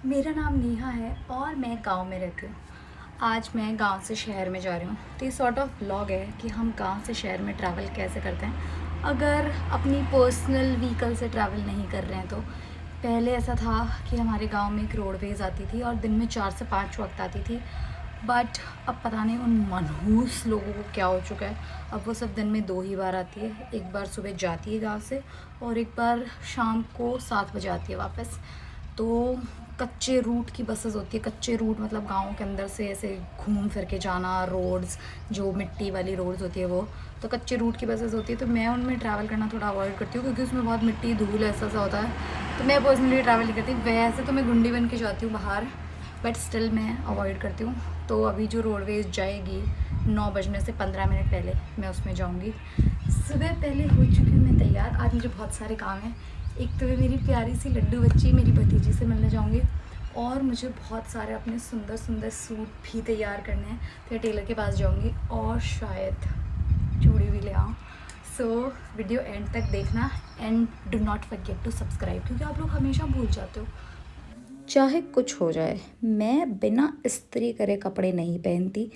मेरा नाम नेहा है और मैं गांव में रहती हूँ। आज मैं गांव से शहर में जा रही हूँ, तो ये सॉर्ट ऑफ व्लॉग है कि हम गांव से शहर में ट्रैवल कैसे करते हैं अगर अपनी पर्सनल व्हीकल से ट्रैवल नहीं कर रहे हैं तो। पहले ऐसा था कि हमारे गांव में एक रोडवेज़ आती थी और दिन में 4 से 5 वक्त आती थी। बट अब पता नहीं उन मनहूस लोगों को क्या हो चुका है। अब वो सब दिन में 2 ही बार आती है, एक बार सुबह जाती है गांव से और एक बार शाम को 7 बजे आती है वापस। तो कच्चे रूट की बसेस होती है। कच्चे रूट मतलब गाँव के अंदर से ऐसे घूम फिर के जाना, रोड्स जो मिट्टी वाली रोड्स होती है वो, तो कच्चे रूट की बसेस होती है। तो मैं उनमें ट्रैवल करना थोड़ा अवॉइड करती हूँ क्योंकि उसमें बहुत मिट्टी धूल ऐसा सा होता है, तो मैं पर्सनली ट्रैवल नहीं करती। वैसे तो मैं गुंडी बन के जाती हूँ बाहर, बट स्टिल मैं अवॉइड करती हूँ। तो अभी जो रोडवेज जाएगी 9 बजने से 15 मिनट पहले मैं उसमें जाऊँगी। सुबह पहले हो चुकी हूँ मैं तैयार। आज मुझे बहुत सारे काम हैं। एक तो मैं मेरी प्यारी सी लड्डू बच्ची मेरी भतीजी से मिलने जाऊँगी और मुझे बहुत सारे अपने सुंदर सुंदर सूट भी तैयार करने हैं, तो मैं टेलर के पास जाऊँगी और शायद चूड़ी भी ले आऊँ। सो वीडियो एंड तक देखना and do not forget to subscribe, क्योंकि आप लोग हमेशा भूल जाते हो। चाहे कुछ हो जाए, मैं बिना इस्त्री करे कपड़े नहीं पहनती।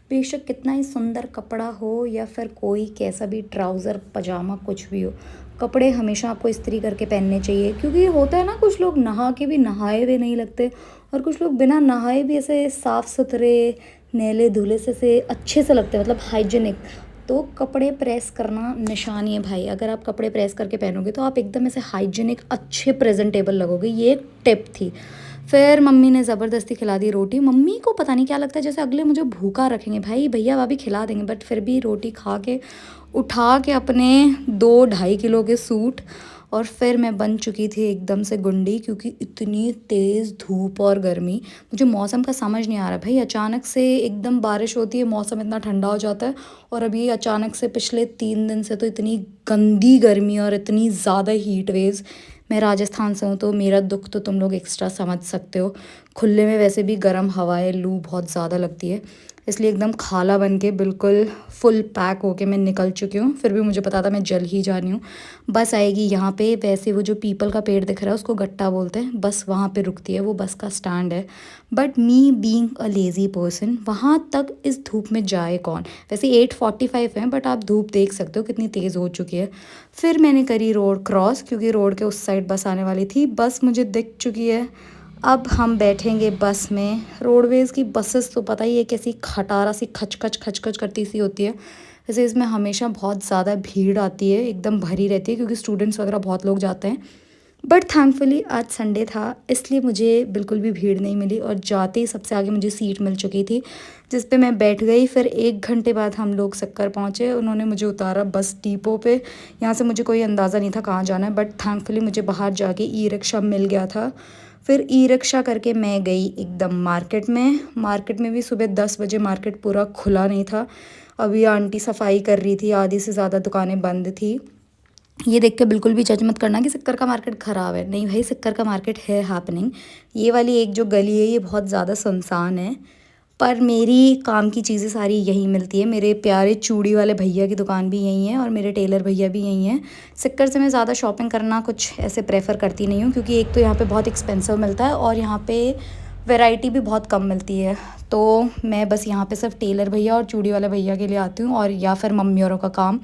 बेशक कितना ही सुंदर कपड़ा हो या फिर कोई कैसा भी ट्राउज़र पजामा कुछ भी हो, कपड़े हमेशा आपको इस्त्री करके पहनने चाहिए। क्योंकि होता है ना, कुछ लोग नहा के भी नहाए हुए नहीं लगते और कुछ लोग बिना नहाए भी ऐसे साफ़ सुथरे नैले धुले से अच्छे से लगते हैं, मतलब हाइजीनिक। तो कपड़े प्रेस करना निशानी है भाई। अगर आप कपड़े प्रेस करके पहनोगे तो आप एकदम ऐसे हाइजीनिक अच्छे प्रेजेंटेबल लगोगे। ये एक टिप थी। फिर मम्मी ने ज़बरदस्ती खिला दी रोटी। मम्मी को पता नहीं क्या लगता है जैसे अगले मुझे भूखा रखेंगे। भाई भैया भाभी खिला देंगे, बट फिर भी रोटी खा के उठा के अपने 2-2.5 किलो के सूट। और फिर मैं बन चुकी थी एकदम से गुंडी, क्योंकि इतनी तेज़ धूप और गर्मी। मुझे मौसम का समझ नहीं आ रहा भाई। अचानक से एकदम बारिश होती है, मौसम इतना ठंडा हो जाता है, और अभी अचानक से पिछले 3 दिन से तो इतनी गंदी गर्मी और इतनी ज़्यादा हीट वेव्स। मैं राजस्थान से हूँ तो मेरा दुख तो तुम लोग एक्स्ट्रा समझ सकते हो। खुले में वैसे भी गर्म हवाएं, लू बहुत ज़्यादा लगती है, इसलिए एकदम खाला बन के बिल्कुल फुल पैक होके मैं निकल चुकी हूँ। फिर भी मुझे पता था मैं जल ही जा रही हूँ। बस आएगी यहाँ पे, वैसे वो जो पीपल का पेड़ दिख रहा है उसको गट्टा बोलते हैं, बस वहाँ पे रुकती है, वो बस का स्टैंड है। But me being a lazy person, वहाँ तक इस धूप में जाए कौन। वैसे 8:45 है, बट आप धूप देख सकते हो कितनी तेज़ हो चुकी है। फिर मैंने करी रोड क्रॉस, क्योंकि रोड के उस साइड बस आने वाली थी। बस मुझे दिख चुकी है। अब हम बैठेंगे बस में। रोडवेज़ की बसेस तो पता ही है कैसी खटारा सी खच खच करती सी होती है। वैसे इसमें हमेशा बहुत ज़्यादा भीड़ आती है, एकदम भरी रहती है, क्योंकि स्टूडेंट्स वगैरह बहुत लोग जाते हैं। बट थैंकफुली आज संडे था, इसलिए मुझे बिल्कुल भी भीड़ नहीं मिली और जाते ही सबसे आगे मुझे सीट मिल चुकी थी, जिस पे मैं बैठ गई। फिर 1 घंटे बाद हम लोग सक्कर पहुँचे। उन्होंने मुझे उतारा बस डिपो पे। यहाँ से मुझे कोई अंदाज़ा नहीं था कहाँ जाना है, बट थैंकफुली मुझे बाहर जाके ई रिक्शा मिल गया था। फिर ई रिक्शा करके मैं गई एकदम मार्केट में। मार्केट में भी सुबह 10 बजे मार्केट पूरा खुला नहीं था। अभी आंटी सफाई कर रही थी, आधी से ज़्यादा दुकानें बंद थी। ये देख के बिल्कुल भी जज मत करना कि सिक्कर का मार्केट ख़राब है। नहीं भाई, सिक्कर का मार्केट है हैपनिंग। ये वाली एक जो गली है ये बहुत ज़्यादा सुनसान है, पर मेरी काम की चीज़ें सारी यहीं मिलती है। मेरे प्यारे चूड़ी वाले भैया की दुकान भी यहीं है और मेरे टेलर भैया भी यहीं हैं। सिक्कर से मैं ज़्यादा शॉपिंग करना कुछ ऐसे प्रेफर करती नहीं हूँ, क्योंकि एक तो यहाँ पे बहुत एक्सपेंसिव मिलता है और यहाँ पे वैरायटी भी बहुत कम मिलती है। तो मैं बस यहाँ पे सिर्फ टेलर भैया और चूड़ी वाले भैया के लिए आती हूँ, और या फिर मम्मी औरों का काम।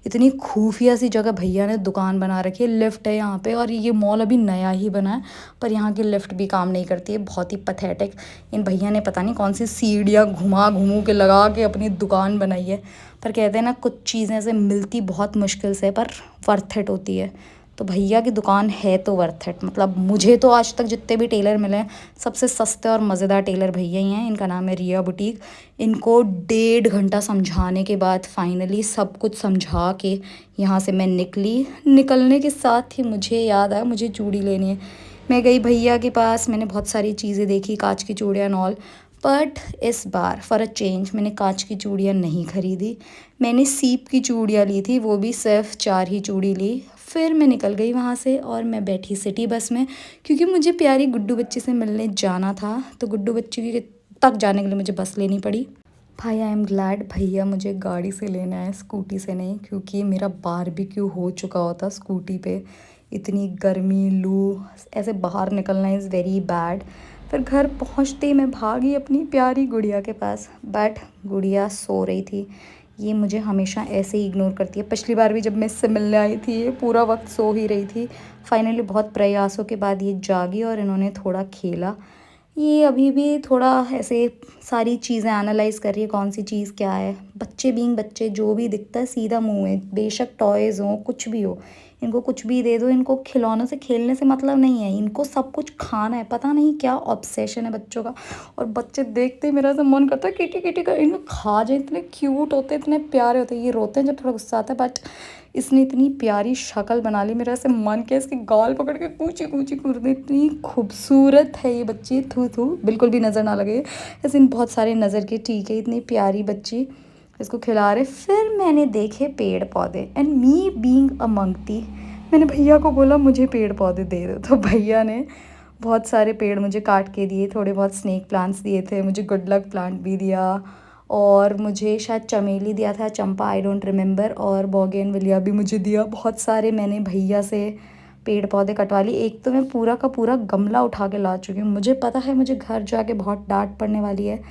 इतनी खुफिया सी जगह भैया ने दुकान बना रखी है, लिफ्ट है यहाँ पे, और ये मॉल अभी नया ही बना है, पर यहाँ की लिफ्ट भी काम नहीं करती है। बहुत ही पथेटिक। इन भैया ने पता नहीं कौन सी सीढ़ियाँ घुमा घुमू के लगा के अपनी दुकान बनाई है। पर कहते हैं ना, कुछ चीज़ें ऐसे मिलती बहुत मुश्किल से पर वर्थ इट होती है। तो भैया की दुकान है तो वर्थ इट। मतलब मुझे तो आज तक जितने भी टेलर मिले हैं, सबसे सस्ते और मज़ेदार टेलर भैया ही हैं। इनका नाम है रिया बुटीक। इनको 1.5 घंटा समझाने के बाद फाइनली सब कुछ समझा के यहाँ से मैं निकली। निकलने के साथ ही मुझे याद आया मुझे चूड़ी लेनी है। मैं गई भैया के पास, मैंने बहुत सारी चीज़ें देखी, कांच की चूड़ियाँ एंड ऑल। बट इस बार फॉर अ चेंज मैंने कांच की चूड़ियाँ नहीं खरीदी। मैंने सीप की चूड़ियाँ ली थी, वो भी सिर्फ 4 ही चूड़ी ली। फिर मैं निकल गई वहाँ से और मैं बैठी सिटी बस में, क्योंकि मुझे प्यारी गुड्डू बच्ची से मिलने जाना था। तो गुड्डू बच्ची के तक जाने के लिए मुझे बस लेनी पड़ी। भाई आई एम ग्लैड भैया मुझे गाड़ी से लेना है, स्कूटी से नहीं, क्योंकि मेरा बारबेक्यू हो चुका होता स्कूटी पे। इतनी गर्मी, लू, ऐसे बाहर निकलना इज़ वेरी बैड। फिर घर पहुंचते ही मैं भागी अपनी प्यारी गुड़िया के पास, बट गुड़िया सो रही थी। ये मुझे हमेशा ऐसे ही इग्नोर करती है। पिछली बार भी जब मैं इससे मिलने आई थी ये पूरा वक्त सो ही रही थी। फाइनली बहुत प्रयासों के बाद ये जागी और इन्होंने थोड़ा खेला। ये अभी भी थोड़ा ऐसे सारी चीज़ें एनालाइज़ कर रही है, कौन सी चीज़ क्या है। बच्चे बीइंग बच्चे, जो भी दिखता है सीधा मुंह में, बेशक टॉयज़ हो कुछ भी हो, इनको कुछ भी दे दो, इनको खिलौनों से खेलने से मतलब नहीं है, इनको सब कुछ खाना है। पता नहीं क्या ऑब्सेशन है बच्चों का। और बच्चे देखते ही मेरा ऐसा मन करता है किटी किटी का इनको खा जाए। इतने क्यूट होते हैं, इतने प्यारे होते हैं। ये रोते हैं जब थोड़ा गुस्सा आता है, बट इसने इतनी प्यारी शक्ल बना ली, मेरा ऐसे मन किया इसके गाल पकड़ के कूची कूची कर दे। इतनी खूबसूरत है ये बच्ची, थू थू बिल्कुल भी नज़र ना लगे। ऐसे इन बहुत सारे नज़र के टीके, इतनी प्यारी बच्ची, इसको खिला रहे। फिर मैंने देखे पेड़ पौधे, and me being a monkey, मैंने भैया को बोला मुझे पेड़ पौधे दे दो। तो भैया ने बहुत सारे पेड़ मुझे काट के दिए, थोड़े बहुत स्नेक प्लांट्स दिए थे, मुझे गुड लक प्लांट भी दिया, और मुझे शायद चमेली दिया था, चंपा, आई डोंट रिमेंबर, और बोगेनविलिया भी मुझे दिया। बहुत सारे मैंने भैया से पेड़ पौधे कटवा ली। एक तो मैं पूरा का पूरा गमला उठा के ला चुकी हूँ। मुझे पता है मुझे घर जाके बहुत डांट पड़ने वाली है,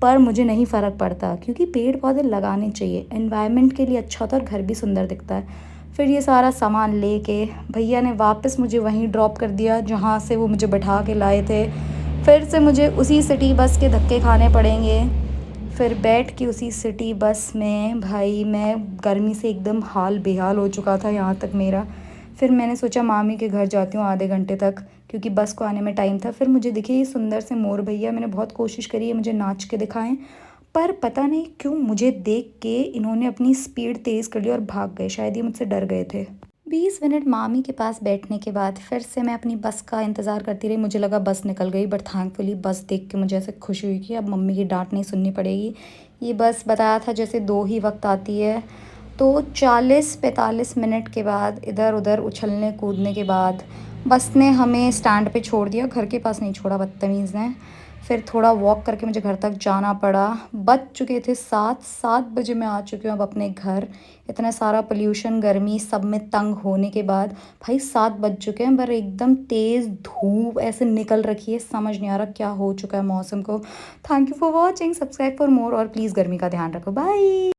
पर मुझे नहीं फ़र्क पड़ता, क्योंकि पेड़ पौधे लगाने चाहिए, एनवायरनमेंट के लिए अच्छा होता है और घर भी सुंदर दिखता है। फिर ये सारा सामान लेके भैया ने वापस मुझे वहीं ड्रॉप कर दिया जहाँ से वो मुझे बैठा के लाए थे। फिर से मुझे उसी सिटी बस के धक्के खाने पड़ेंगे। फिर बैठ के उसी सिटी बस में भाई मैं गर्मी से एकदम हाल बेहाल हो चुका था यहाँ तक मेरा। फिर मैंने सोचा मामी के घर जाती हूँ आधे घंटे तक, क्योंकि बस को आने में टाइम था। फिर मुझे दिखे ये सुंदर से मोर भैया, मैंने बहुत कोशिश करी है मुझे नाच के दिखाएं, पर पता नहीं क्यों मुझे देख के इन्होंने अपनी स्पीड तेज़ कर ली और भाग गए। शायद ये मुझसे डर गए थे। 20 मिनट मामी के पास बैठने के बाद फिर से मैं अपनी बस का इंतज़ार करती रही। मुझे लगा बस निकल गई, बट थैंकफुली बस देख के मुझे ऐसे खुशी हुई कि अब मम्मी की डांट नहीं सुननी पड़ेगी। ये बस बताया था जैसे 2 ही वक्त आती है। तो 40-45 मिनट के बाद इधर उधर उछलने कूदने के बाद बस ने हमें स्टैंड पे छोड़ दिया, घर के पास नहीं छोड़ा बदतमीज़ ने। फिर थोड़ा वॉक करके मुझे घर तक जाना पड़ा। बज चुके थे 7 बजे मैं आ चुकी हूँ अब अपने घर। इतना सारा पोल्यूशन, गर्मी, सब में तंग होने के बाद भाई 7 बज चुके हैं, पर एकदम तेज़ धूप ऐसे निकल रखी है, समझ नहीं आ रहा क्या हो चुका है मौसम को। Thank you for watching, subscribe for more, और प्लीज़ गर्मी का ध्यान रखो, बाय।